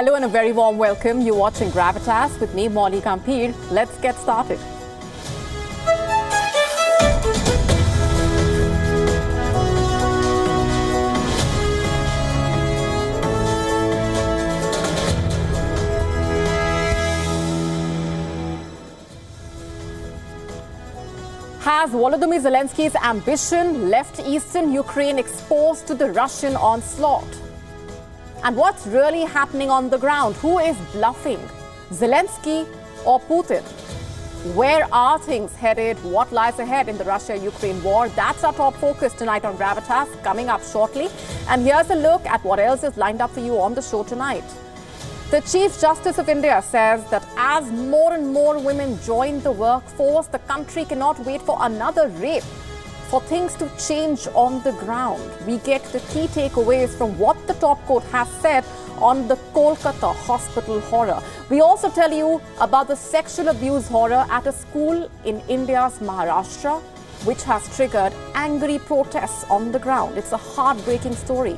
Hello and a very warm welcome. You're watching Gravitas with me, Molly Kampir. Let's get started. Has Volodymyr Zelensky's ambition left eastern Ukraine exposed to the Russian onslaught? And what's really happening on the ground? Who is bluffing? Zelensky or Putin? Where are things headed? What lies ahead in the Russia-Ukraine war? That's our top focus tonight on Gravitas, coming up shortly. And here's a look at what else is lined up for you on the show tonight. The Chief Justice of India says that as more and more women join the workforce, the country cannot wait for another rape for things to change on the ground. We get the key takeaways from what the top court has said on the Kolkata hospital horror. We also tell you about the sexual abuse horror at a school in India's Maharashtra, which has triggered angry protests on the ground. It's a heartbreaking story.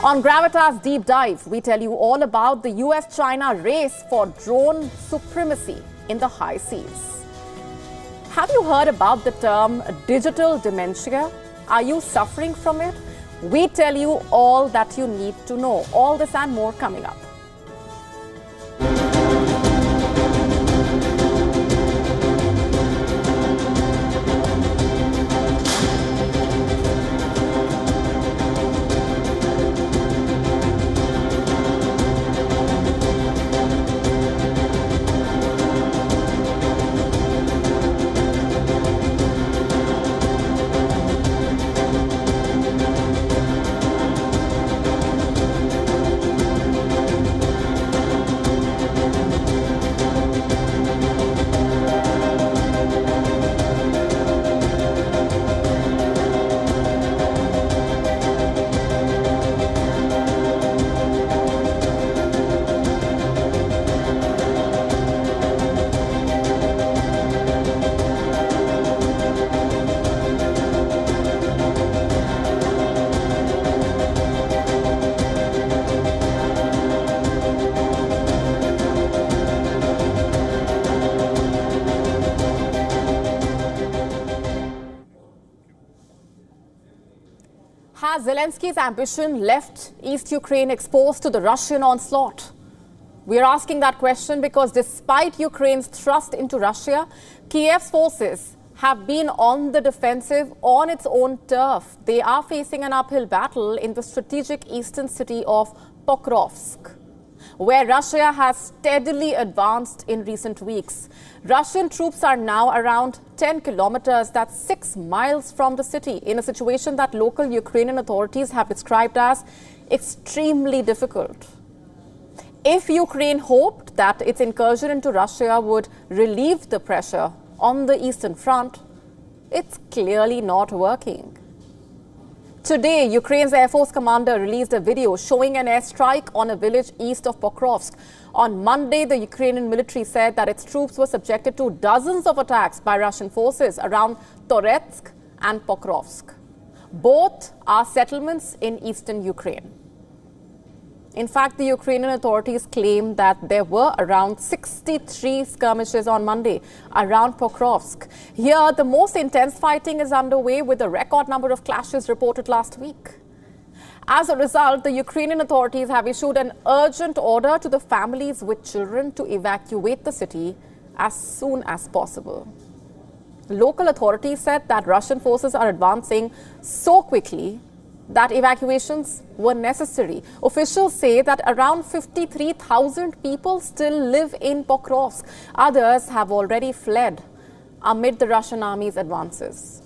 On Gravitas Deep Dive, we tell you all about the US-China race for drone supremacy in the high seas. Have you heard about the term digital dementia? Are you suffering from it? We tell you all that you need to know. All this and more coming up. Has Zelensky's ambition left East Ukraine exposed to the Russian onslaught? We're asking that question because despite Ukraine's thrust into Russia, Kyiv's forces have been on the defensive on its own turf. They are facing an uphill battle in the strategic eastern city of Pokrovsk, where Russia has steadily advanced in recent weeks. Russian troops are now around 10 kilometers, that's 6 miles from the city, in a situation that local Ukrainian authorities have described as extremely difficult. If Ukraine hoped that its incursion into Russia would relieve the pressure on the Eastern Front, it's clearly not working. Today, Ukraine's Air Force commander released a video showing an airstrike on a village east of Pokrovsk. On Monday, the Ukrainian military said that its troops were subjected to dozens of attacks by Russian forces around thwarts and Pokrovsk. Both are settlements in eastern Ukraine. In fact, the Ukrainian authorities claim that there were around 63 skirmishes on Monday around Pokrovsk. Here, the most intense fighting is underway with a record number of clashes reported last week. As a result, the Ukrainian authorities have issued an urgent order to the families with children to evacuate the city as soon as possible. Local authorities said that Russian forces are advancing so quickly that evacuations were necessary. Officials say that around 53,000 people still live in Pokrovsk. Others have already fled amid the Russian army's advances.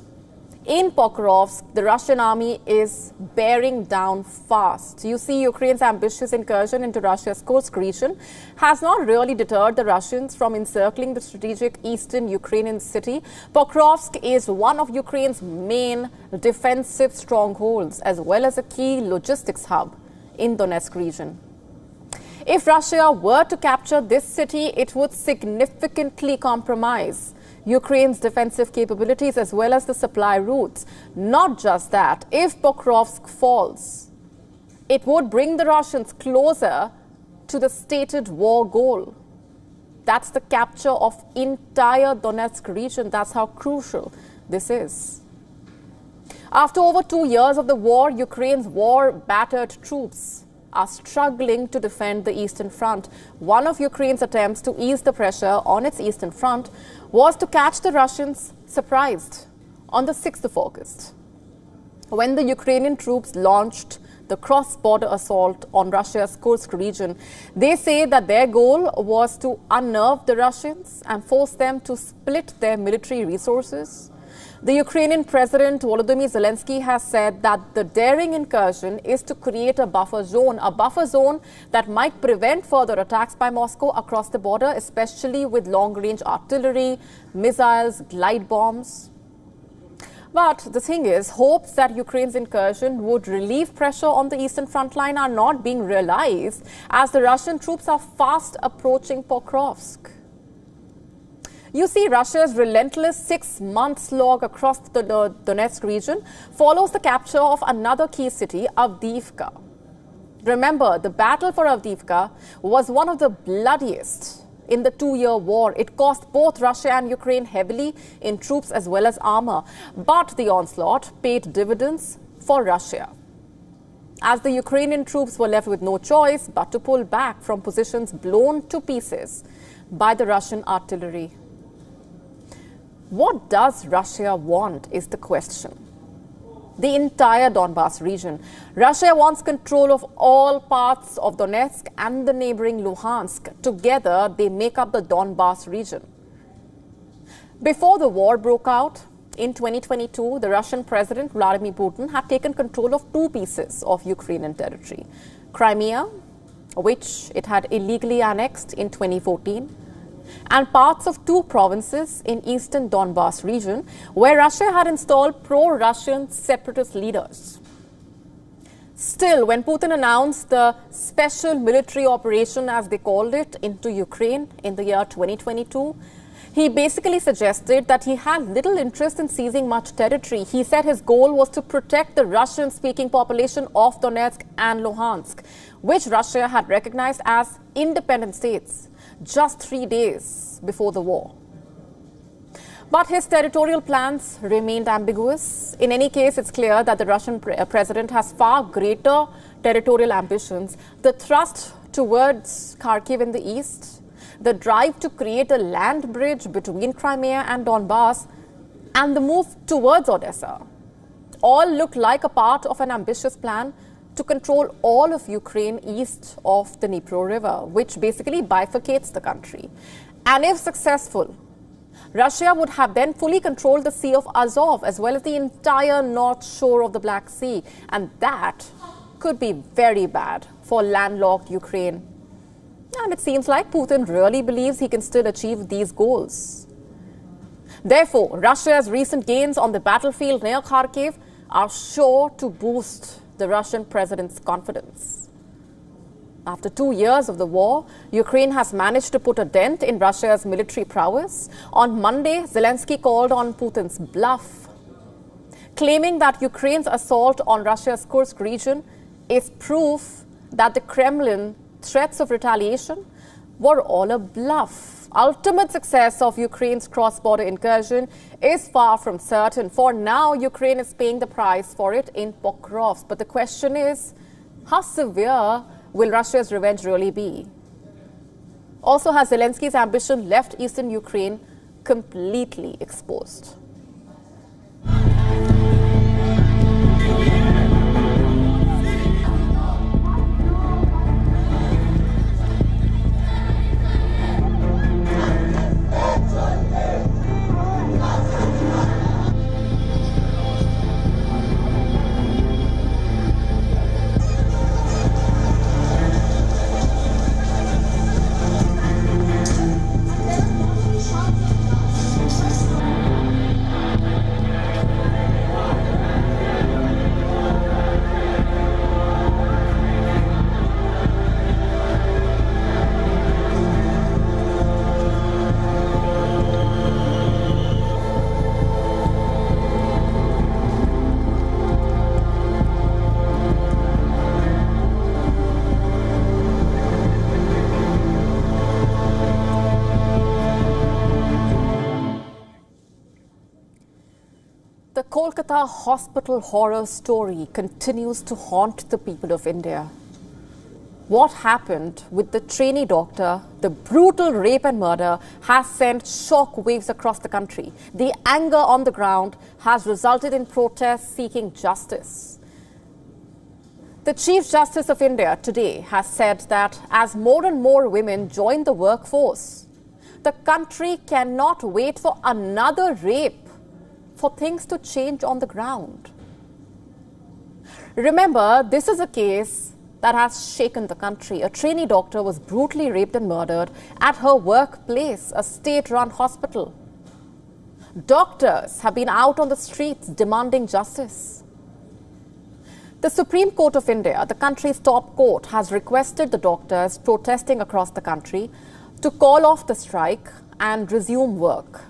In Pokrovsk, the Russian army is bearing down fast. You see, Ukraine's ambitious incursion into Russia's Kursk region has not really deterred the Russians from encircling the strategic eastern Ukrainian city. Pokrovsk is one of Ukraine's main defensive strongholds, as well as a key logistics hub in Donetsk region. If Russia were to capture this city, it would significantly compromise Ukraine's defensive capabilities as well as the supply routes. Not just that, if Pokrovsk falls, it would bring the Russians closer to the stated war goal. That's the capture of entire Donetsk region. That's how crucial this is. After over 2 years of the war, Ukraine's war-battered troops are struggling to defend the eastern front. One of Ukraine's attempts to ease the pressure on its eastern front was to catch the Russians surprised on the 6th of August, when the Ukrainian troops launched the cross-border assault on Russia's Kursk region. They say that their goal was to unnerve the Russians and force them to split their military resources. The Ukrainian President Volodymyr Zelensky has said that the daring incursion is to create a buffer zone that might prevent further attacks by Moscow across the border, especially with long-range artillery, missiles, glide bombs. But the thing is, hopes that Ukraine's incursion would relieve pressure on the eastern front line are not being realized, as the Russian troops are fast approaching Pokrovsk. You see, Russia's relentless 6-month slog across the Donetsk region follows the capture of another key city, Avdiivka. Remember, the battle for Avdiivka was one of the bloodiest in the 2-year war. It cost both Russia and Ukraine heavily in troops as well as armor. But the onslaught paid dividends for Russia, as the Ukrainian troops were left with no choice but to pull back from positions blown to pieces by the Russian artillery. What does Russia want is the question. The entire Donbas region. Russia wants control of all parts of Donetsk and the neighboring Luhansk. Together, they make up the Donbas region. Before the war broke out in 2022, the Russian President Vladimir Putin had taken control of 2 pieces of Ukrainian territory. Crimea, which it had illegally annexed in 2014, and parts of 2 provinces in eastern Donbas region, where Russia had installed pro-Russian separatist leaders. Still, when Putin announced the special military operation, as they called it, into Ukraine in the year 2022, he basically suggested that he had little interest in seizing much territory. He said his goal was to protect the Russian-speaking population of Donetsk and Luhansk, which Russia had recognized as independent states just 3 days before the war. But his territorial plans remained ambiguous. In any case, it's clear that the Russian president has far greater territorial ambitions. The thrust towards Kharkiv in the east, the drive to create a land bridge between Crimea and Donbas, and the move towards Odessa all look like a part of an ambitious plan to control all of Ukraine east of the Dnipro River, which basically bifurcates the country. And if successful, Russia would have then fully controlled the Sea of Azov as well as the entire north shore of the Black Sea. And that could be very bad for landlocked Ukraine. And it seems like Putin really believes he can still achieve these goals. Therefore, Russia's recent gains on the battlefield near Kharkiv are sure to boost the Russian president's confidence. After 2 years of the war, Ukraine has managed to put a dent in Russia's military prowess. On Monday, Zelensky called on Putin's bluff, claiming that Ukraine's assault on Russia's Kursk region is proof that the Kremlin threats of retaliation were all a bluff. Ultimate success of Ukraine's cross-border incursion is far from certain. For now, Ukraine is paying the price for it in Pokrovsk. But the question is, how severe will Russia's revenge really be? Also, has Zelensky's ambition left eastern Ukraine completely exposed? Kolkata hospital horror story continues to haunt the people of India. What happened with the trainee doctor, the brutal rape and murder, has sent shock waves across the country. The anger on the ground has resulted in protests seeking justice. The Chief Justice of India today has said that as more and more women join the workforce, the country cannot wait for another rape for things to change on the ground. Remember, this is a case that has shaken the country. A trainee doctor was brutally raped and murdered at her workplace, a state-run hospital. Doctors have been out on the streets demanding justice. The Supreme Court of India, the country's top court, has requested the doctors protesting across the country to call off the strike and resume work.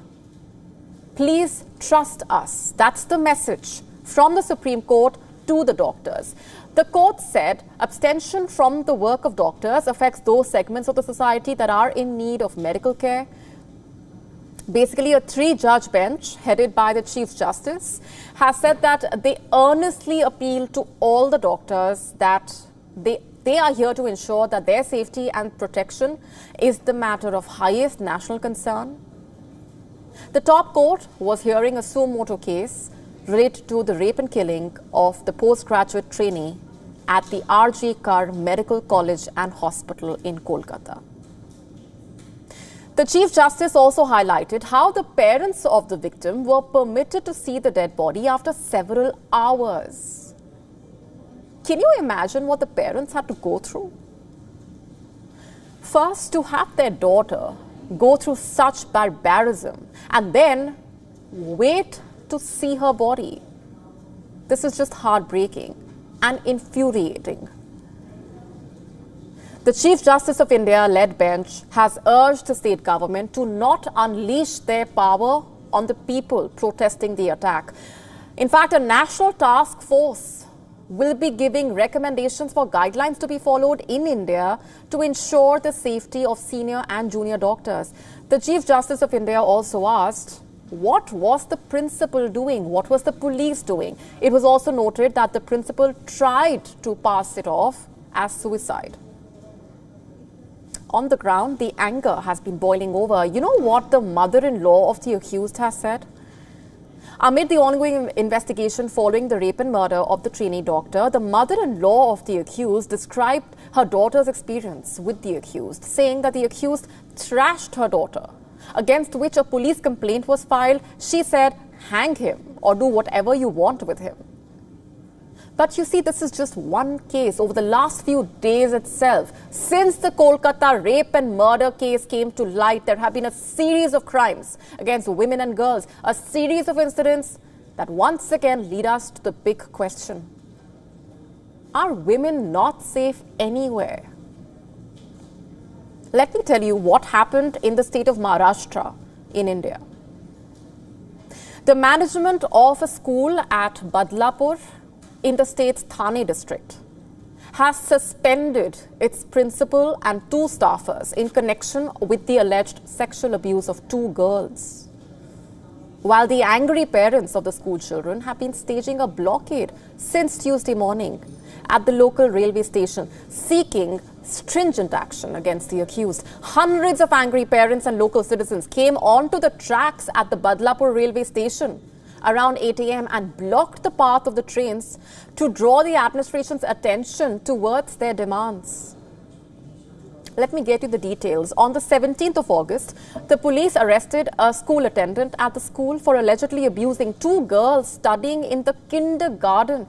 Please trust us. That's the message from the Supreme Court to the doctors. The court said abstention from the work of doctors affects those segments of the society that are in need of medical care. Basically, a 3-judge bench headed by the Chief Justice has said that they earnestly appeal to all the doctors that they are here to ensure that their safety and protection is the matter of highest national concern. The top court was hearing a suo motu case related to the rape and killing of the postgraduate trainee at the R.G. Kar Medical College and Hospital in Kolkata. The Chief Justice also highlighted how the parents of the victim were permitted to see the dead body after several hours. Can you imagine what the parents had to go through? First, to have their daughter go through such barbarism and then wait to see her body. This is just heartbreaking and infuriating. The Chief Justice of India-led bench has urged the state government to not unleash their power on the people protesting the attack. In fact, a national task force will be giving recommendations for guidelines to be followed in India to ensure the safety of senior and junior doctors. The Chief Justice of India also asked, what was the principal doing? What was the police doing? It was also noted that the principal tried to pass it off as suicide. On the ground, the anger has been boiling over. You know what the mother-in-law of the accused has said? Amid the ongoing investigation following the rape and murder of the trainee doctor, the mother-in-law of the accused described her daughter's experience with the accused, saying that the accused thrashed her daughter, against which a police complaint was filed. She said, hang him or do whatever you want with him. But you see, this is just one case. Over the last few days itself, since the Kolkata rape and murder case came to light, there have been a series of crimes against women and girls, a series of incidents that once again lead us to the big question. Are women not safe anywhere? Let me tell you what happened in the state of Maharashtra in India. The management of a school at Badlapur in the state's Thane district has suspended its principal and 2 staffers in connection with the alleged sexual abuse of 2 girls. While the angry parents of the school children have been staging a blockade since Tuesday morning at the local railway station, seeking stringent action against the accused. Hundreds of angry parents and local citizens came onto the tracks at the Badlapur railway station around 8 a.m. and blocked the path of the trains to draw the administration's attention towards their demands. Let me get you the details. On the 17th of August, the police arrested a school attendant at the school for allegedly abusing 2 girls studying in the kindergarten,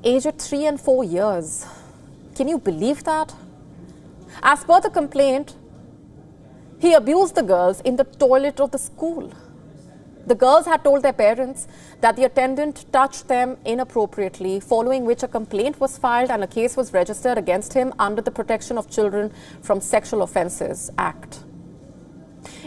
aged 3 and 4 years. Can you believe that? As per the complaint, he abused the girls in the toilet of the school. The girls had told their parents that the attendant touched them inappropriately, following which a complaint was filed and a case was registered against him under the Protection of Children from Sexual Offences Act.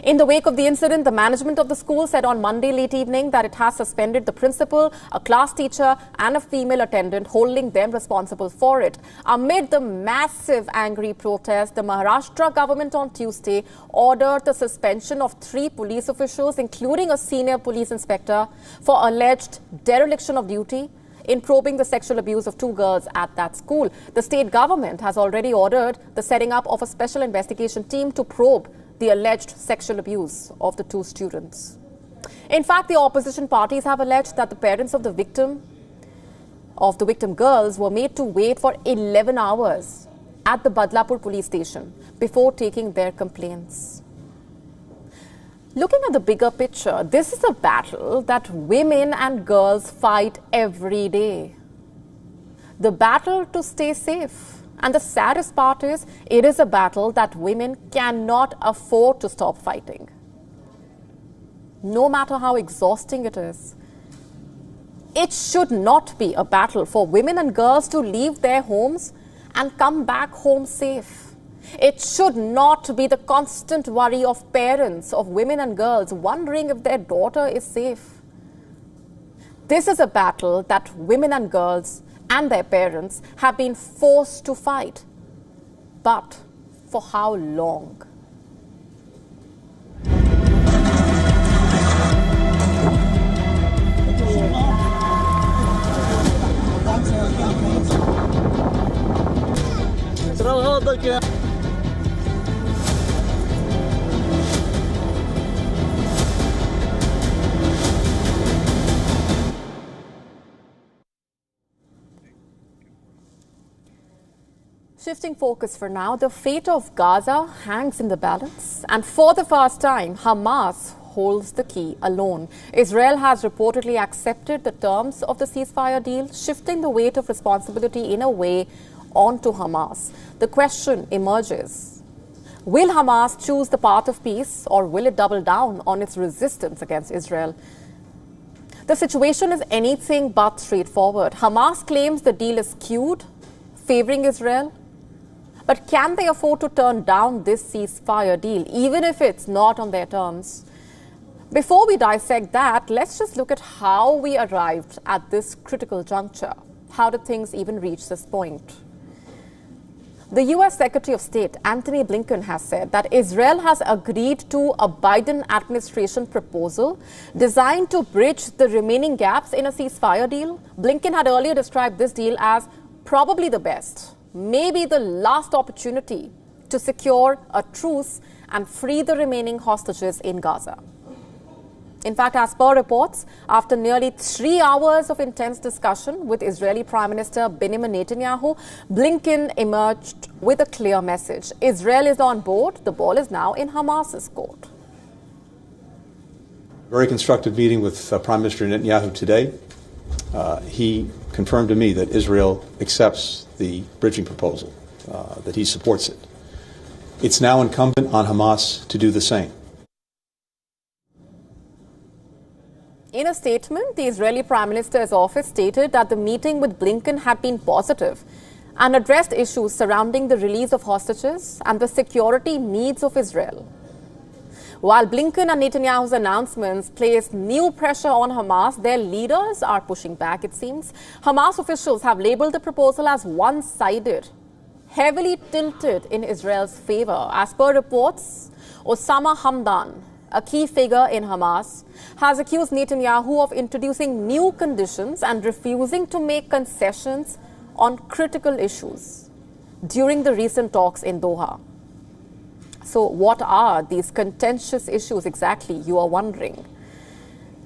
In the wake of the incident, the management of the school said on Monday late evening that it has suspended the principal, a class teacher and a female attendant, holding them responsible for it. Amid the massive angry protest, the Maharashtra government on Tuesday ordered the suspension of 3 police officials, including a senior police inspector, for alleged dereliction of duty in probing the sexual abuse of 2 girls at that school. The state government has already ordered the setting up of a special investigation team to probe the alleged sexual abuse of the 2 students. In fact, the opposition parties have alleged that the parents of the victim girls were made to wait for 11 hours at the Badlapur police station before taking their complaints. Looking at the bigger picture, this is a battle that women and girls fight every day. The battle to stay safe. And the saddest part is, it is a battle that women cannot afford to stop fighting. No matter how exhausting it is. It should not be a battle for women and girls to leave their homes and come back home safe. It should not be the constant worry of parents of women and girls wondering if their daughter is safe. This is a battle that women and girls and their parents have been forced to fight. But for how long? Shifting focus for now, the fate of Gaza hangs in the balance, and for the first time, Hamas holds the key alone. Israel has reportedly accepted the terms of the ceasefire deal, shifting the weight of responsibility in a way onto Hamas. The question emerges: will Hamas choose the path of peace, or will it double down on its resistance against Israel? The situation is anything but straightforward. Hamas claims the deal is skewed, favoring Israel. But can they afford to turn down this ceasefire deal, even if it's not on their terms? Before we dissect that, let's just look at how we arrived at this critical juncture. How did things even reach this point? The U.S. Secretary of State, Antony Blinken, has said that Israel has agreed to a Biden administration proposal designed to bridge the remaining gaps in a ceasefire deal. Blinken had earlier described this deal as probably the best, maybe the last opportunity to secure a truce and free the remaining hostages in Gaza. In fact, as per reports, after nearly 3 hours of intense discussion with Israeli Prime Minister Benjamin Netanyahu, Blinken emerged with a clear message. Israel is on board. The ball is now in Hamas's court. Very constructive meeting with Prime Minister Netanyahu today. He confirmed to me that Israel accepts the bridging proposal, that he supports it. It's now incumbent on Hamas to do the same. In a statement, the Israeli Prime Minister's office stated that the meeting with Blinken had been positive and addressed issues surrounding the release of hostages and the security needs of Israel. While Blinken and Netanyahu's announcements place new pressure on Hamas, their leaders are pushing back, it seems. Hamas officials have labeled the proposal as one-sided, heavily tilted in Israel's favor. As per reports, Osama Hamdan, a key figure in Hamas, has accused Netanyahu of introducing new conditions and refusing to make concessions on critical issues during the recent talks in Doha. So what are these contentious issues exactly, you are wondering?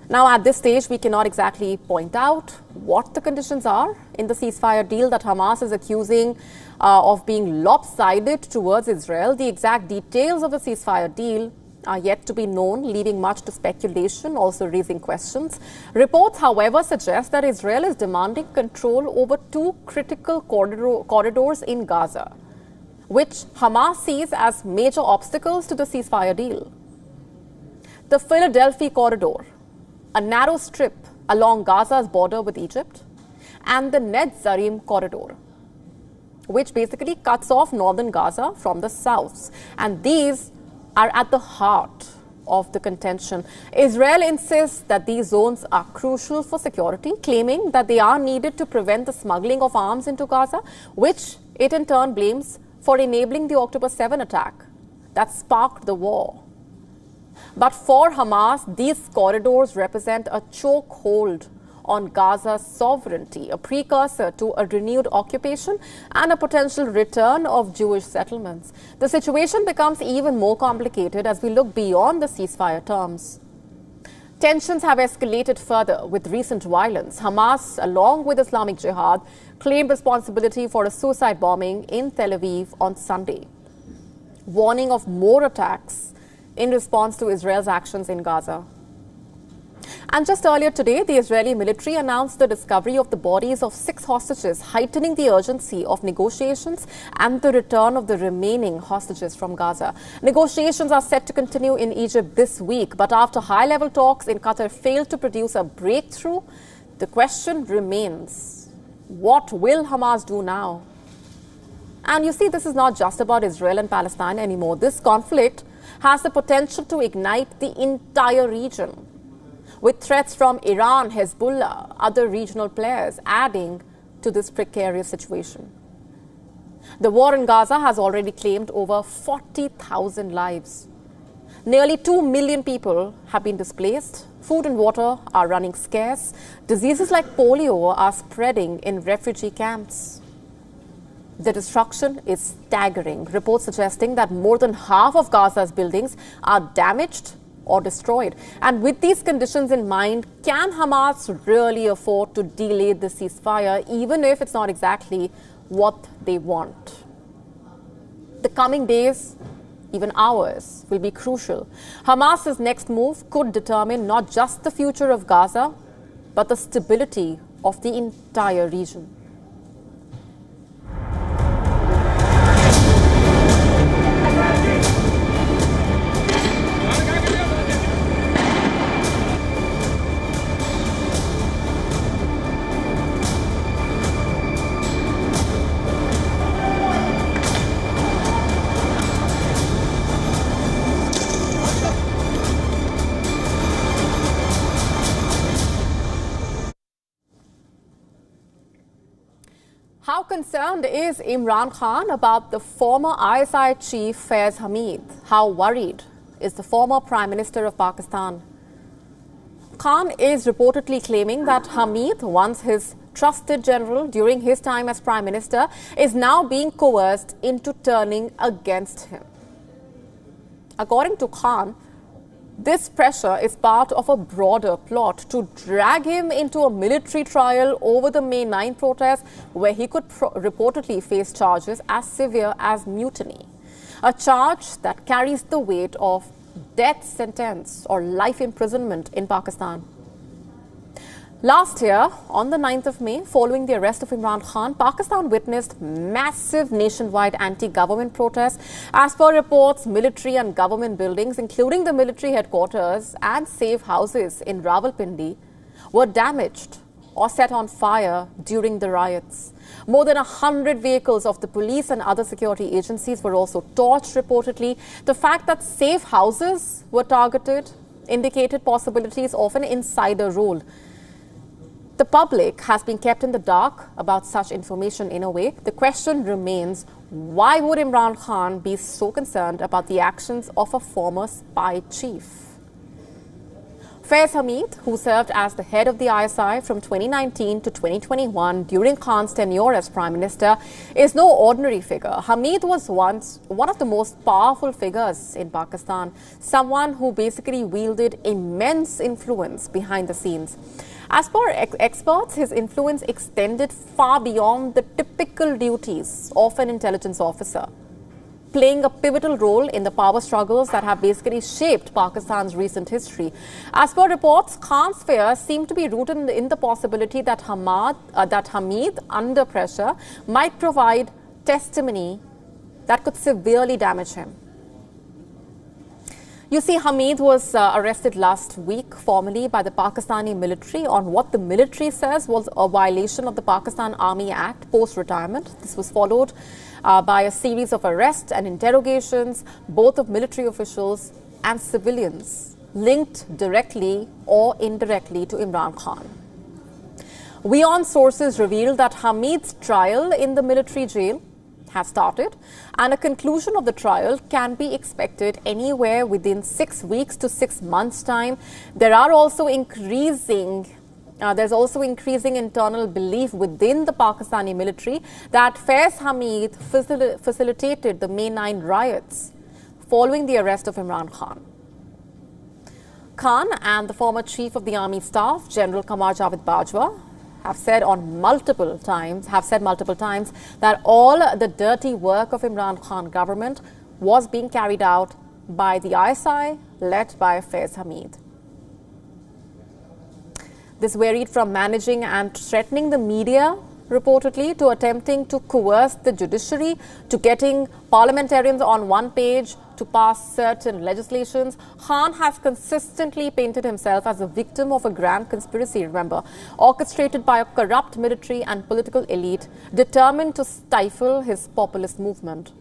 Now, at this stage, we cannot exactly point out what the conditions are in the ceasefire deal that Hamas is accusing of being lopsided towards Israel. The exact details of the ceasefire deal are yet to be known, leaving much to speculation, also raising questions. Reports, however, suggest that Israel is demanding control over 2 critical corridors in Gaza, which Hamas sees as major obstacles to the ceasefire deal. The Philadelphia corridor, a narrow strip along Gaza's border with Egypt, and the Netzarim corridor, which basically cuts off northern Gaza from the south. And these are at the heart of the contention. Israel insists that these zones are crucial for security, claiming that they are needed to prevent the smuggling of arms into Gaza, which it in turn blames for enabling the October 7 attack that sparked the war. But for Hamas, these corridors represent a chokehold on Gaza's sovereignty, a precursor to a renewed occupation and a potential return of Jewish settlements. The situation becomes even more complicated as we look beyond the ceasefire terms. Tensions have escalated further with recent violence. Hamas, along with Islamic Jihad, claimed responsibility for a suicide bombing in Tel Aviv on Sunday, warning of more attacks in response to Israel's actions in Gaza. And just earlier today, the Israeli military announced the discovery of the bodies of 6 hostages, heightening the urgency of negotiations and the return of the remaining hostages from Gaza. Negotiations are set to continue in Egypt this week, but after high-level talks in Qatar failed to produce a breakthrough, the question remains, what will Hamas do now? And you see, this is not just about Israel and Palestine anymore. This conflict has the potential to ignite the entire region, with threats from Iran, Hezbollah, other regional players adding to this precarious situation. The war in Gaza has already claimed over 40,000 lives. Nearly 2 million people have been displaced. Food and water are running scarce. Diseases like polio are spreading in refugee camps. The destruction is staggering. Reports suggesting that more than half of Gaza's buildings are damaged or destroyed. And with these conditions in mind, can Hamas really afford to delay the ceasefire, even if it's not exactly what they want? The coming days, even hours, will be crucial. Hamas's next move could determine not just the future of Gaza, but the stability of the entire region. How concerned is Imran Khan about the former ISI chief Faiz Hamid? How worried is the former Prime Minister of Pakistan? Khan is reportedly claiming that Hamid, once his trusted general during his time as Prime Minister, is now being coerced into turning against him. According to Khan, this pressure is part of a broader plot to drag him into a military trial over the May 9 protests, where he could reportedly face charges as severe as mutiny, a charge that carries the weight of death sentence or life imprisonment in Pakistan. Last year, on the 9th of May, following the arrest of Imran Khan, Pakistan witnessed massive nationwide anti-government protests. As per reports, military and government buildings, including the military headquarters and safe houses in Rawalpindi, were damaged or set on fire during the riots. More than 100 vehicles of the police and other security agencies were also torched, reportedly. The fact that safe houses were targeted indicated possibilities of an insider role. The public has been kept in the dark about such information in a way. The question remains, why would Imran Khan be so concerned about the actions of a former spy chief? Faiz Hamid, who served as the head of the ISI from 2019 to 2021 during Khan's tenure as Prime Minister, is no ordinary figure. Hamid was once one of the most powerful figures in Pakistan, someone who basically wielded immense influence behind the scenes. As per experts, his influence extended far beyond the typical duties of an intelligence officer, playing a pivotal role in the power struggles that have basically shaped Pakistan's recent history. As per reports, Khan's fears seem to be rooted in the possibility that Hamid, under pressure, might provide testimony that could severely damage him. You see, Hamid was arrested last week formally by the Pakistani military on what the military says was a violation of the Pakistan Army Act post-retirement. This was followed by a series of arrests and interrogations, both of military officials and civilians linked directly or indirectly to Imran Khan. WION sources revealed that Hamid's trial in the military jail has started, and a conclusion of the trial can be expected anywhere within 6 weeks to 6 months' time. There's also increasing internal belief within the Pakistani military that Faiz Hamid facilitated the May 9 riots following the arrest of Imran Khan. Khan and the former Chief of the Army Staff, General Qamar Javed Bajwa, have said multiple times that all the dirty work of Imran Khan government was being carried out by the ISI led by Faiz Hamid. This varied from managing and threatening the media, reportedly, to attempting to coerce the judiciary, to getting parliamentarians on one page to pass certain legislations. Khan has consistently painted himself as a victim of a grand conspiracy, remember, orchestrated by a corrupt military and political elite determined to stifle his populist movement.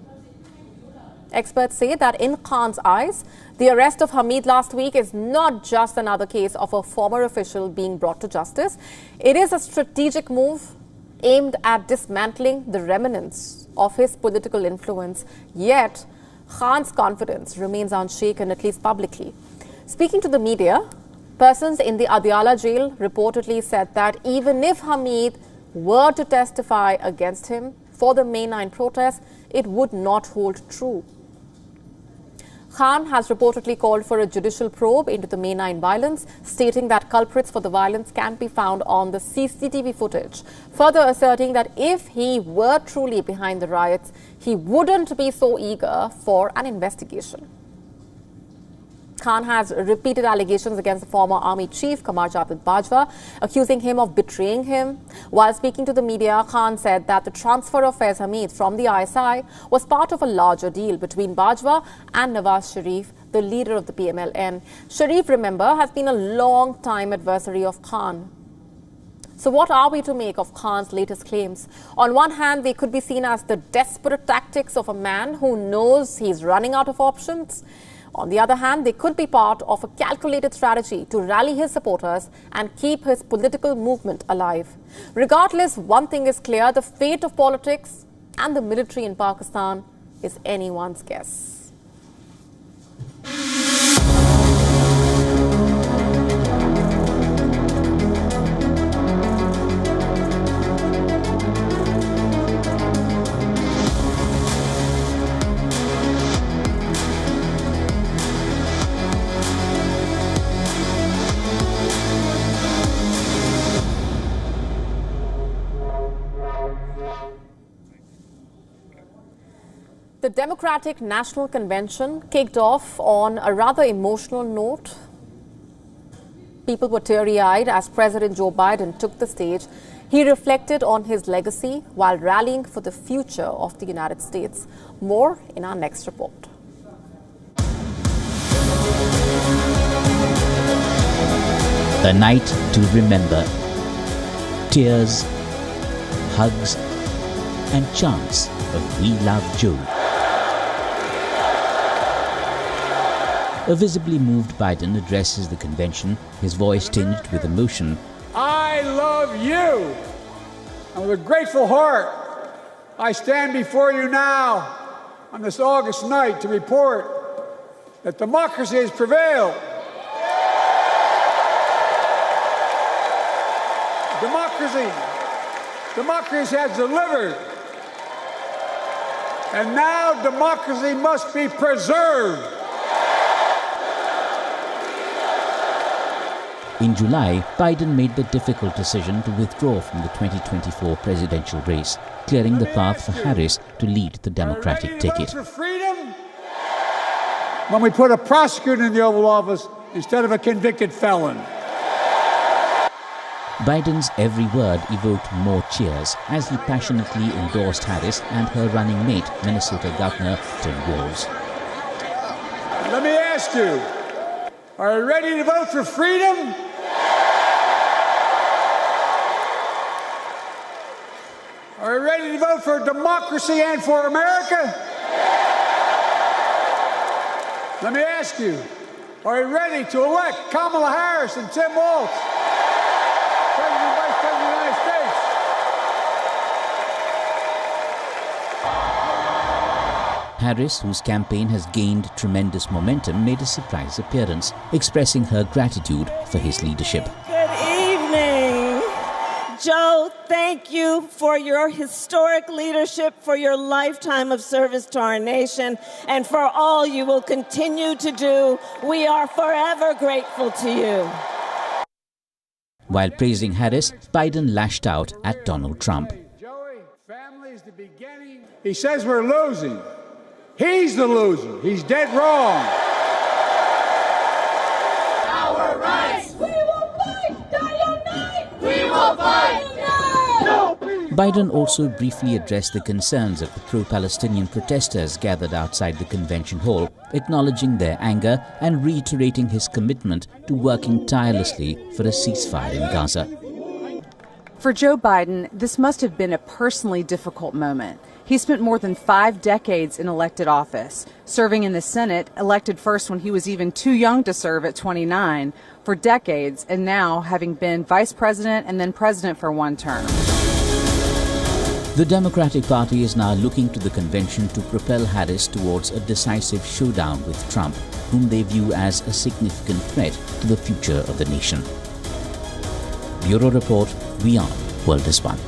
Experts say that in Khan's eyes, the arrest of Hamid last week is not just another case of a former official being brought to justice. It is a strategic move aimed at dismantling the remnants of his political influence. Yet, Khan's confidence remains unshaken, at least publicly. Speaking to the media, persons in the Adiala jail reportedly said that even if Hamid were to testify against him for the May 9 protests, it would not hold true. Khan has reportedly called for a judicial probe into the May 9 violence, stating that culprits for the violence can be found on the CCTV footage, further asserting that if he were truly behind the riots, he wouldn't be so eager for an investigation. Khan has repeated allegations against the former army chief, Qamar Javed Bajwa, accusing him of betraying him. While speaking to the media, Khan said that the transfer of Faiz Hamid from the ISI was part of a larger deal between Bajwa and Nawaz Sharif, the leader of the PMLN. Sharif, remember, has been a long-time adversary of Khan. So what are we to make of Khan's latest claims? On one hand, they could be seen as the desperate tactics of a man who knows he's running out of options. On the other hand, they could be part of a calculated strategy to rally his supporters and keep his political movement alive. Regardless, one thing is clear: the fate of politics and the military in Pakistan is anyone's guess. The Democratic National Convention kicked off on a rather emotional note. People were teary-eyed as President Joe Biden took the stage. He reflected on his legacy while rallying for the future of the United States. More in our next report. A night to remember. Tears, hugs, and chants of "We Love Joe." A visibly moved Biden addresses the convention, his voice tinged with emotion. I love you. And with a grateful heart, I stand before you now on this August night to report that democracy has prevailed. Democracy has delivered. And now democracy must be preserved. In July, Biden made the difficult decision to withdraw from the 2024 presidential race, clearing the path for Harris to lead the Democratic ticket. For freedom? When we put a prosecutor in the Oval Office instead of a convicted felon. Biden's every word evoked more cheers as he passionately endorsed Harris and her running mate, Minnesota Governor Tim Walz. Let me ask you, are you ready to vote for freedom? Are you ready to vote for democracy and for America? Let me ask you, are you ready to elect Kamala Harris and Tim Walz, President and Vice President of the United States? Harris, whose campaign has gained tremendous momentum, made a surprise appearance, expressing her gratitude for his leadership. Good evening. Joe, thank you for your historic leadership, for your lifetime of service to our nation, and for all you will continue to do. We are forever grateful to you. While praising Harris, Biden lashed out at Donald Trump. Joey, family's the beginning. He says we're losing. He's the loser. He's dead wrong. Our rights! We will fight! Day and night! We will fight! No! Biden also briefly addressed the concerns of the pro-Palestinian protesters gathered outside the convention hall, acknowledging their anger and reiterating his commitment to working tirelessly for a ceasefire in Gaza. For Joe Biden, this must have been a personally difficult moment. He spent more than 5 decades in elected office, serving in the Senate, elected first when he was even too young to serve at 29, for decades, and now having been vice president and then president for 1 term. The Democratic Party is now looking to the convention to propel Harris towards a decisive showdown with Trump, whom they view as a significant threat to the future of the nation. Bureau Report, WION World is One.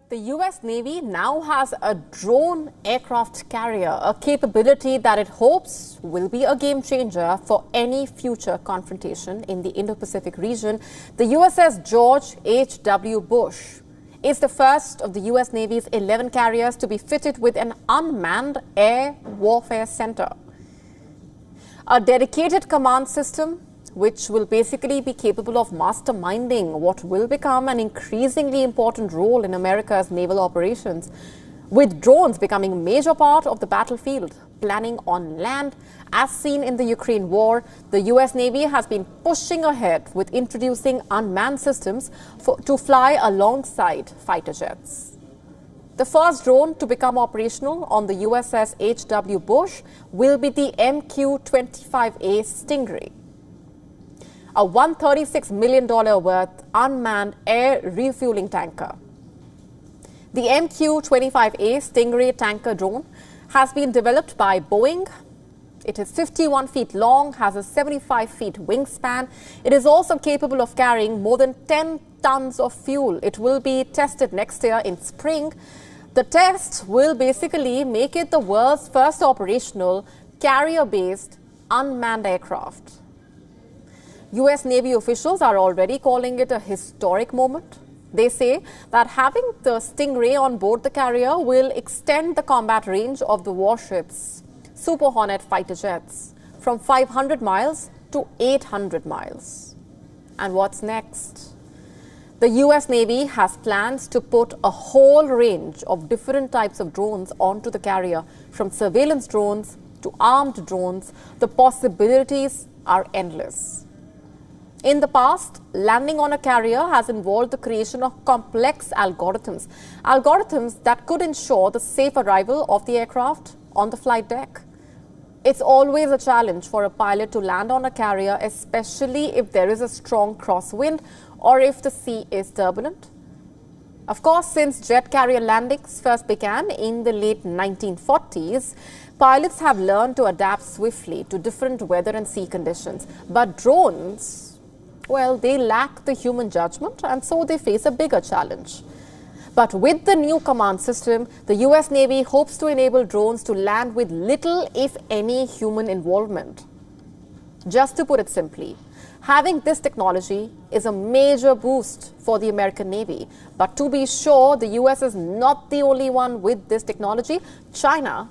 The US Navy now has a drone aircraft carrier, a capability that it hopes will be a game changer for any future confrontation in the Indo-Pacific region. The USS George H.W. Bush is the first of the US Navy's 11 carriers to be fitted with an unmanned air warfare center, a dedicated command system which will basically be capable of masterminding what will become an increasingly important role in America's naval operations, with drones becoming a major part of the battlefield. Planning on land, as seen in the Ukraine war, the US Navy has been pushing ahead with introducing unmanned systems to fly alongside fighter jets. The first drone to become operational on the USS H.W. Bush will be the MQ-25A Stingray, a $136 million worth unmanned air refueling tanker. The MQ-25A Stingray tanker drone has been developed by Boeing. It is 51 feet long, has a 75 feet wingspan. It is also capable of carrying more than 10 tons of fuel. It will be tested next year in spring. The test will basically make it the world's first operational carrier-based unmanned aircraft. US Navy officials are already calling it a historic moment. They say that having the Stingray on board the carrier will extend the combat range of the warship's Super Hornet fighter jets from 500 miles to 800 miles. And what's next? The US Navy has plans to put a whole range of different types of drones onto the carrier, from surveillance drones to armed drones. The possibilities are endless. In the past, landing on a carrier has involved the creation of complex algorithms that could ensure the safe arrival of the aircraft on the flight deck. It's always a challenge for a pilot to land on a carrier, especially if there is a strong crosswind or if the sea is turbulent. Of course, since jet carrier landings first began in the late 1940s, pilots have learned to adapt swiftly to different weather and sea conditions. But drones, well, they lack the human judgment, and so they face a bigger challenge. But with the new command system, the US Navy hopes to enable drones to land with little, if any, human involvement. Just to put it simply, Having this technology is a major boost for the American Navy. But to be sure, the US is not the only one with this technology. China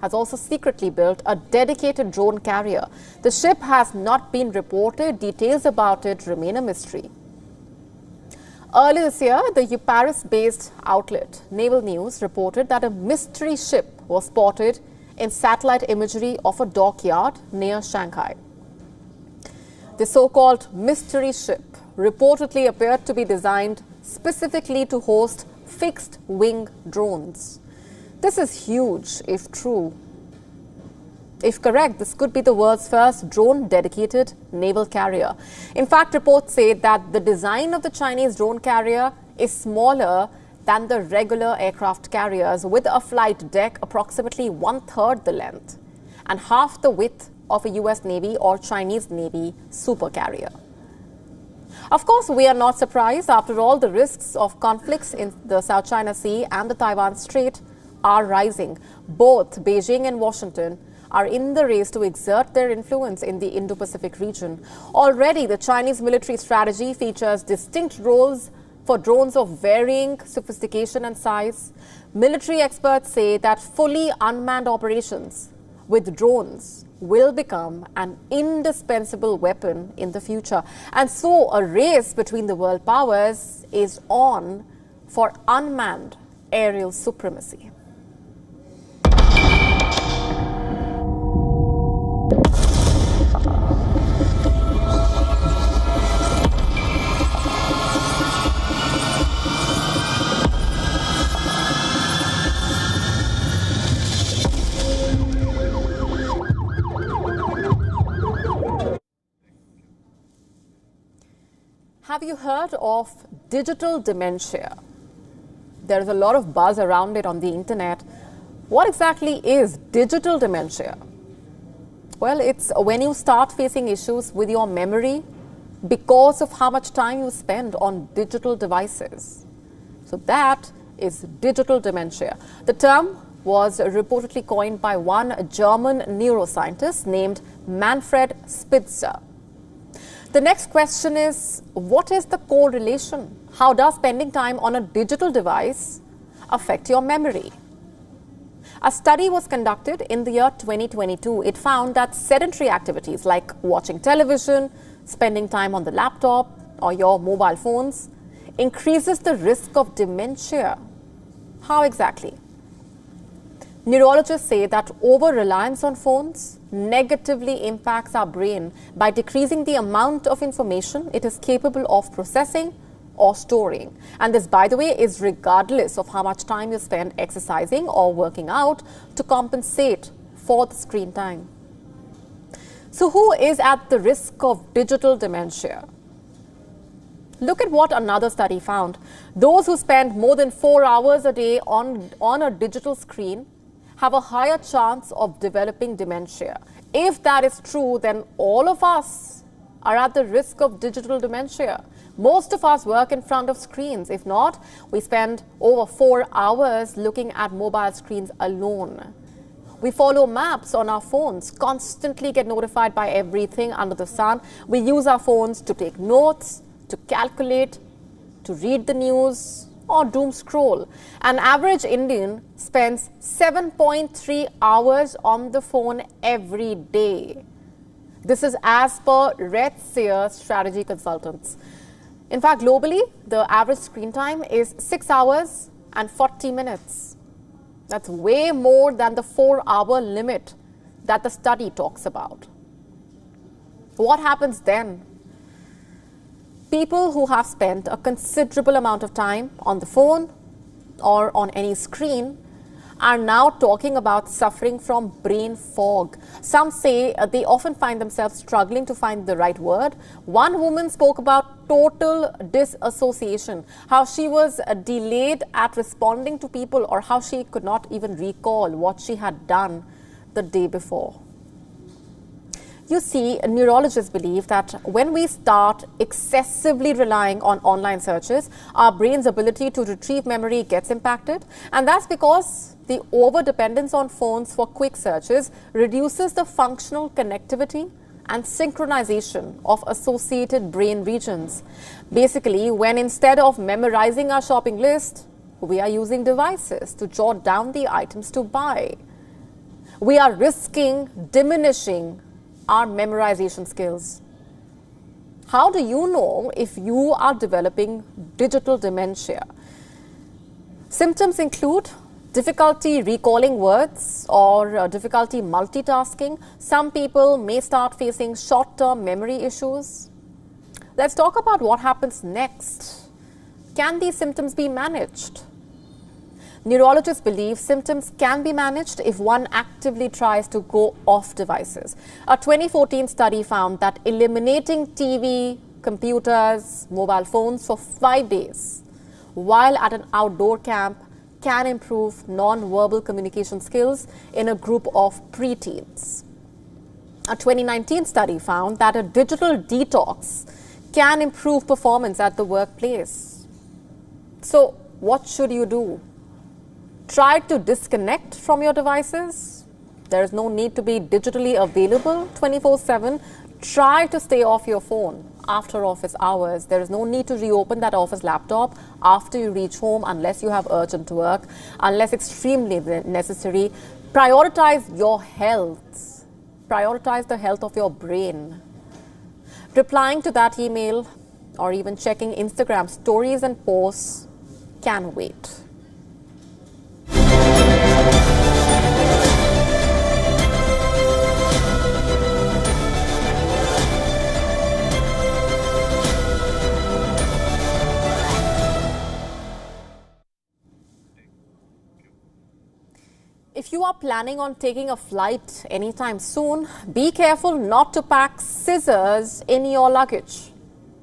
has also secretly built a dedicated drone carrier. The ship has not been reported. Details about it remain a mystery. Earlier this year, the Paris-based outlet Naval News reported that a mystery ship was spotted in satellite imagery of a dockyard near Shanghai. The so-called mystery ship reportedly appeared to be designed specifically to host fixed-wing drones. This is huge, if true. If correct, this could be the world's first drone-dedicated naval carrier. In fact, reports say that the design of the Chinese drone carrier is smaller than the regular aircraft carriers, with a flight deck approximately 1/3 the length and half the width of a US Navy or Chinese Navy supercarrier. Of course, we are not surprised. After all, the risks of conflicts in the South China Sea and the Taiwan Strait are rising. Both Beijing and Washington are in the race to exert their influence in the Indo-Pacific region. Already, the Chinese military strategy features distinct roles for drones of varying sophistication and size. Military experts say that fully unmanned operations with drones will become an indispensable weapon in the future. And so a race between the world powers is on for unmanned aerial supremacy. Have you heard of digital dementia? There is a lot of buzz around it on the internet. What exactly is digital dementia? Well, it's when you start facing issues with your memory because of how much time you spend on digital devices. So that is digital dementia. The term was reportedly coined by one German neuroscientist named Manfred Spitzer. The next question is, what is the correlation? How does spending time on a digital device affect your memory? A study was conducted in the year 2022. It found that sedentary activities like watching television, spending time on the laptop or your mobile phones increases the risk of dementia. How exactly? Neurologists say that over-reliance on phones negatively impacts our brain by decreasing the amount of information it is capable of processing or storing. And this, by the way, is regardless of how much time you spend exercising or working out to compensate for the screen time. So who is at the risk of digital dementia? Look at what another study found. Those who spend more than 4 hours a day on a digital screen have a higher chance of developing dementia. If that is true, then all of us are at the risk of digital dementia. Most of us work in front of screens. If not, we spend over 4 hours looking at mobile screens alone. We follow maps on our phones, constantly get notified by everything under the sun. We use our phones to take notes, to calculate, to read the news, or doom scroll. An average Indian spends 7.3 hours on the phone every day. This is as per Red Seer Strategy Consultants. In fact, globally, the average screen time is 6 hours and 40 minutes. That's way more than the 4-hour limit that the study talks about. What happens then? People who have spent a considerable amount of time on the phone or on any screen are now talking about suffering from brain fog. Some say they often find themselves struggling to find the right word. One woman spoke about total disassociation, how she was delayed at responding to people or how she could not even recall what she had done the day before. You see, neurologists believe that when we start excessively relying on online searches, our brain's ability to retrieve memory gets impacted. And that's because the over-dependence on phones for quick searches reduces the functional connectivity and synchronization of associated brain regions. Basically, when instead of memorizing our shopping list, we are using devices to jot down the items to buy. We are risking diminishing our memorization skills. How do you know if you are developing digital dementia? Symptoms include difficulty recalling words or difficulty multitasking. Some people may start facing short-term memory issues. Let's talk about what happens next. Can these symptoms be managed? Neurologists believe symptoms can be managed if one actively tries to go off devices. A 2014 study found that eliminating TV, computers, mobile phones for 5 days while at an outdoor camp can improve non-verbal communication skills in a group of preteens. A 2019 study found that a digital detox can improve performance at the workplace. So, what should you do? Try to disconnect from your devices. There is no need to be digitally available 24/7. Try to stay off your phone after office hours. There is no need to reopen that office laptop after you reach home unless you have urgent work, unless extremely necessary. Prioritize your health. Prioritize the health of your brain. Replying to that email or even checking Instagram stories and posts can wait. If you are planning on taking a flight anytime soon, be careful not to pack scissors in your luggage.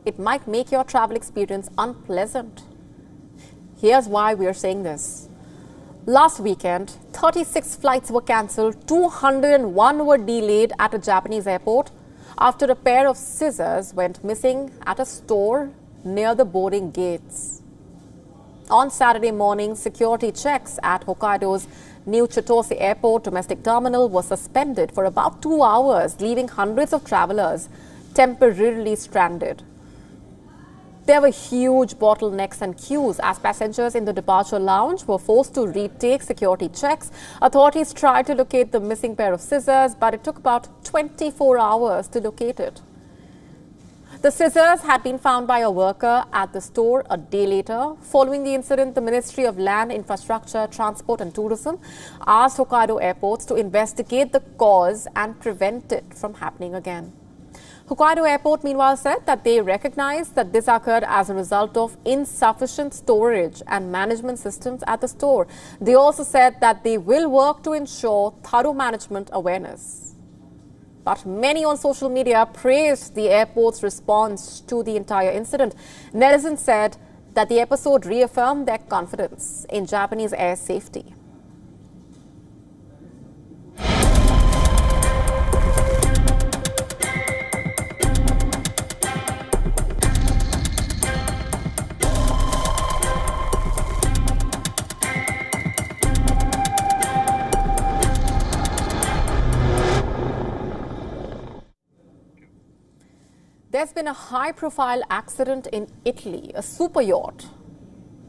It might make your travel experience unpleasant. Here's why we are saying this. Last weekend, 36 flights were cancelled, 201 were delayed at a Japanese airport after a pair of scissors went missing at a store near the boarding gates. On Saturday morning, security checks at Hokkaido's New Chitose Airport domestic terminal were suspended for about 2 hours, leaving hundreds of travelers temporarily stranded. There were huge bottlenecks and queues as passengers in the departure lounge were forced to retake security checks. Authorities tried to locate the missing pair of scissors, but it took about 24 hours to locate it. The scissors had been found by a worker at the store a day later. Following the incident, the Ministry of Land, Infrastructure, Transport and Tourism asked Hokkaido airports to investigate the cause and prevent it from happening again. Hokkaido Airport, meanwhile, said that they recognize that this occurred as a result of insufficient storage and management systems at the store. They also said that they will work to ensure thorough management awareness. But many on social media praised the airport's response to the entire incident. Netizens said that the episode reaffirmed their confidence in Japanese air safety. There's been a high-profile accident in Italy. A super yacht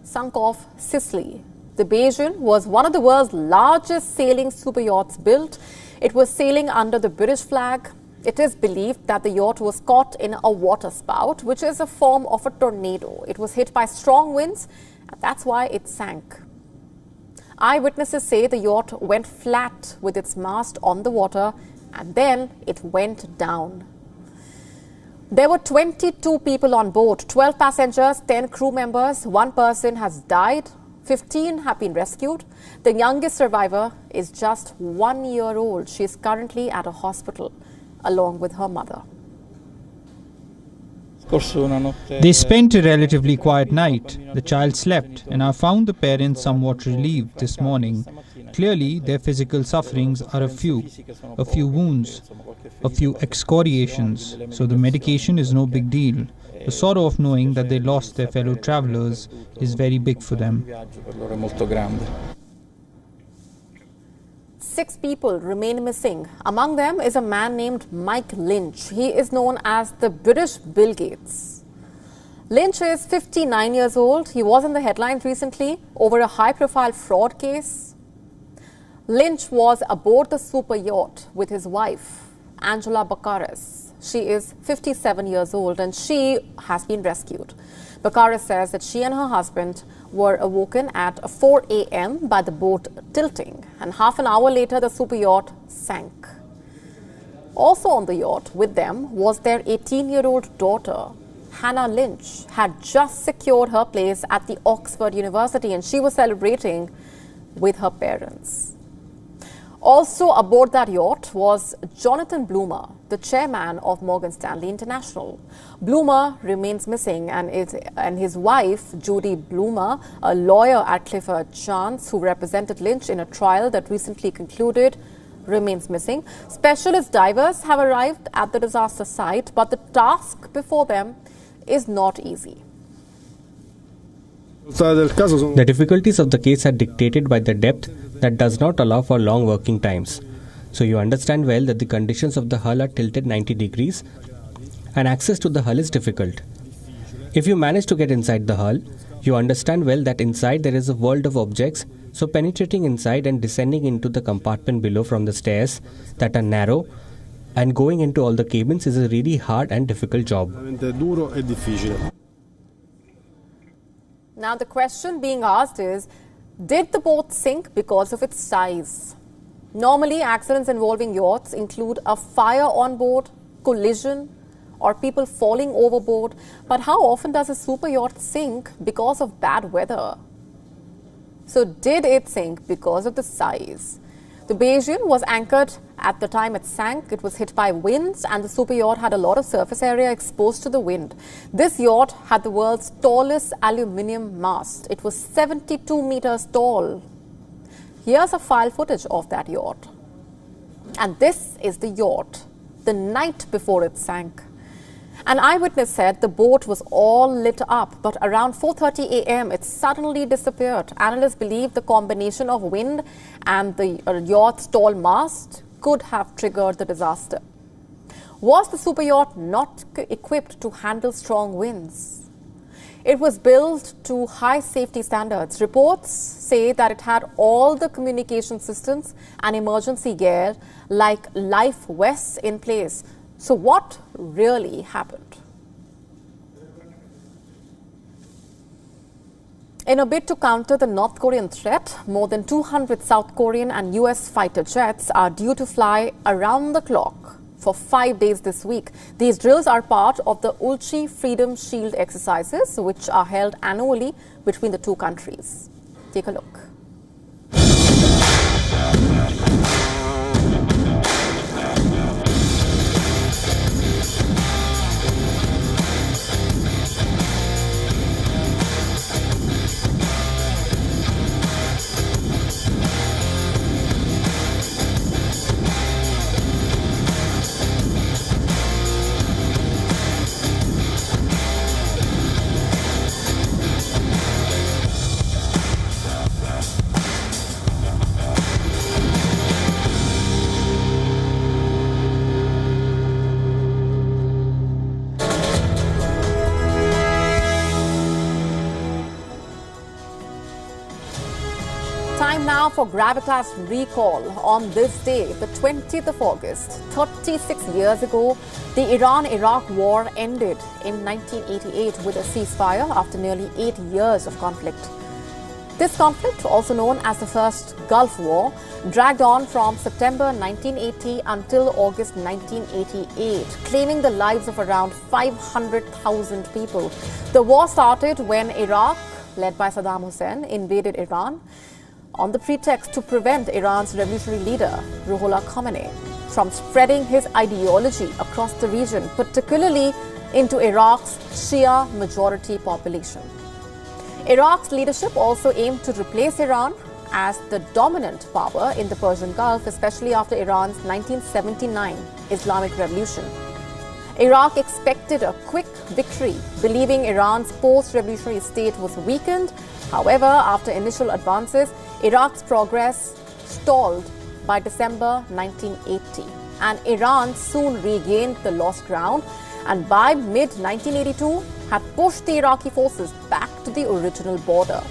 sunk off Sicily. The Bayesian was one of the world's largest sailing super yachts built. It was sailing under the British flag. It is believed that the yacht was caught in a waterspout, which is a form of a tornado. It was hit by strong winds, and that's why it sank. Eyewitnesses say the yacht went flat with its mast on the water, and then it went down. There were 22 people on board, 12 passengers, 10 crew members. 1 person has died, 15 have been rescued. The youngest survivor is just 1 year old. She is currently at a hospital along with her mother. They spent a relatively quiet night. The child slept, and I found the parents somewhat relieved this morning. Clearly, their physical sufferings are a few wounds, a few excoriations, so the medication is no big deal. The sorrow of knowing that they lost their fellow travelers is very big for them. 6 people remain missing. Among them is a man named Mike Lynch. He is known as the British Bill Gates. Lynch is 59 years old. He was in the headlines recently over a high-profile fraud case. Lynch was aboard the super yacht with his wife, Angela Bakaris. She is 57 years old and she has been rescued. Bakaris says that she and her husband were awoken at 4 a.m. by the boat tilting, and half an hour later the super yacht sank. Also on the yacht with them was their 18-year-old daughter. Hannah Lynch had just secured her place at the Oxford University and she was celebrating with her parents. Also aboard that yacht was Jonathan Bloomer, the chairman of Morgan Stanley International. Bloomer remains missing and his wife, Judy Bloomer, a lawyer at Clifford Chance who represented Lynch in a trial that recently concluded, remains missing. Specialist divers have arrived at the disaster site, but the task before them is not easy. The difficulties of the case are dictated by the depth that does not allow for long working times. So you understand well that the conditions of the hull are tilted 90 degrees and access to the hull is difficult. If you manage to get inside the hull, you understand well that inside there is a world of objects, so penetrating inside and descending into the compartment below from the stairs that are narrow and going into all the cabins is a really hard and difficult job. Now the question being asked is, did the boat sink because of its size? Normally, accidents involving yachts include a fire on board, collision, or people falling overboard. But how often does a super yacht sink because of bad weather? So did it sink because of the size? The Bayesian was anchored at the time it sank. It was hit by winds and the super yacht had a lot of surface area exposed to the wind. This yacht had the world's tallest aluminium mast. It was 72 meters tall. Here's a file footage of that yacht. And this is the yacht, the night before it sank. An eyewitness said the boat was all lit up, but around 4:30 a.m. it suddenly disappeared. Analysts believe the combination of wind and the yacht's tall mast could have triggered the disaster. Was the super yacht not equipped to handle strong winds? It was built to high safety standards. Reports say that it had all the communication systems and emergency gear like life vests in place. So what really happened? In a bid to counter the North Korean threat, more than 200 South Korean and US fighter jets are due to fly around the clock for 5 days this week. These drills are part of the Ulchi Freedom Shield exercises, which are held annually between the two countries. Take a look. Time now for Gravitas recall. On this day, the 20th of August, 36 years ago, the Iran-Iraq war ended in 1988 with a ceasefire after nearly 8 years of conflict. This conflict, also known as the First Gulf War, dragged on from September 1980 until August 1988, claiming the lives of around 500,000 people. The war started when Iraq, led by Saddam Hussein, invaded Iran on the pretext to prevent Iran's revolutionary leader, Ruhollah Khomeini, from spreading his ideology across the region, particularly into Iraq's Shia majority population. Iraq's leadership also aimed to replace Iran as the dominant power in the Persian Gulf, especially after Iran's 1979 Islamic Revolution. Iraq expected a quick victory, believing Iran's post-revolutionary state was weakened. However, after initial advances, Iraq's progress stalled by December 1980. And Iran soon regained the lost ground and by mid-1982 had pushed the Iraqi forces back to the original border.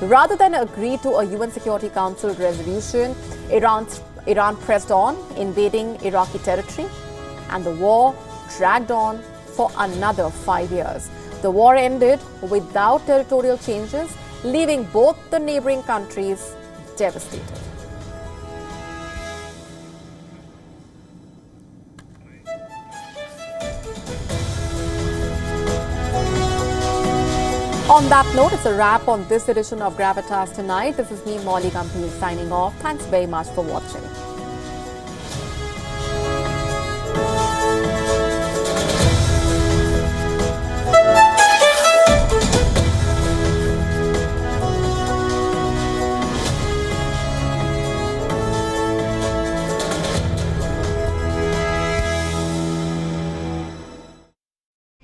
Rather than agree to a UN Security Council resolution, Iran pressed on, invading Iraqi territory, and the war dragged on for another 5 years. The war ended without territorial changes, leaving both the neighboring countries devastated. On that note, it's a wrap on this edition of Gravitas Tonight. This is me, Molly Gambhir, signing off. Thanks very much for watching.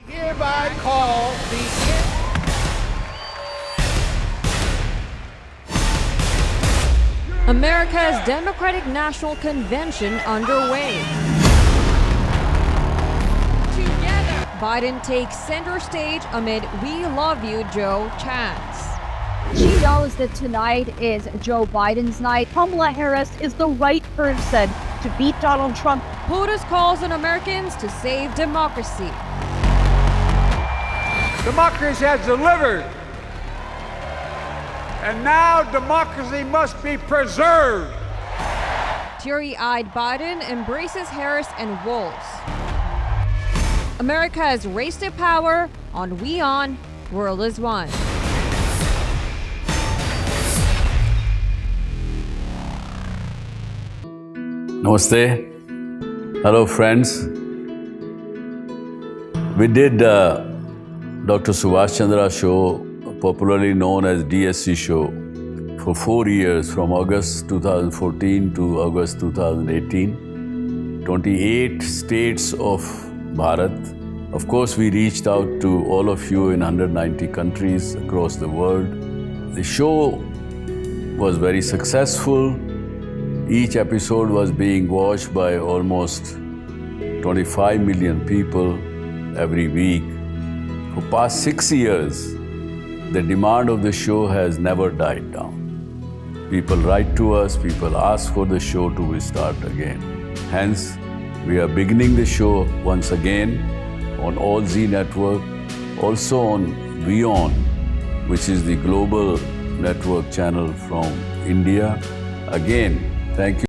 Hereby call the America's Democratic National Convention underway. Together, Biden takes center stage amid "We Love You, Joe" chants. She knows that tonight is Joe Biden's night. Kamala Harris is the right person to beat Donald Trump. POTUS calls on Americans to save democracy. democracy has delivered. And now democracy must be preserved. Teary-eyed Biden embraces Harris and Walz. America's race to power on WION World is One. Namaste. Hello, friends. We did Dr. Subhash Chandra show, popularly known as DSC show, for 4 years, from August 2014 to August 2018. 28 states of Bharat. Of course, we reached out to all of you in 190 countries across the world. The show was very successful. Each episode was being watched by almost 25 million people every week. For past 6 years, the demand of the show has never died down. People write to us, people ask for the show to restart again. Hence, we are beginning the show once again on All Z Network, also on WION, which is the global network channel from India. Again, thank you.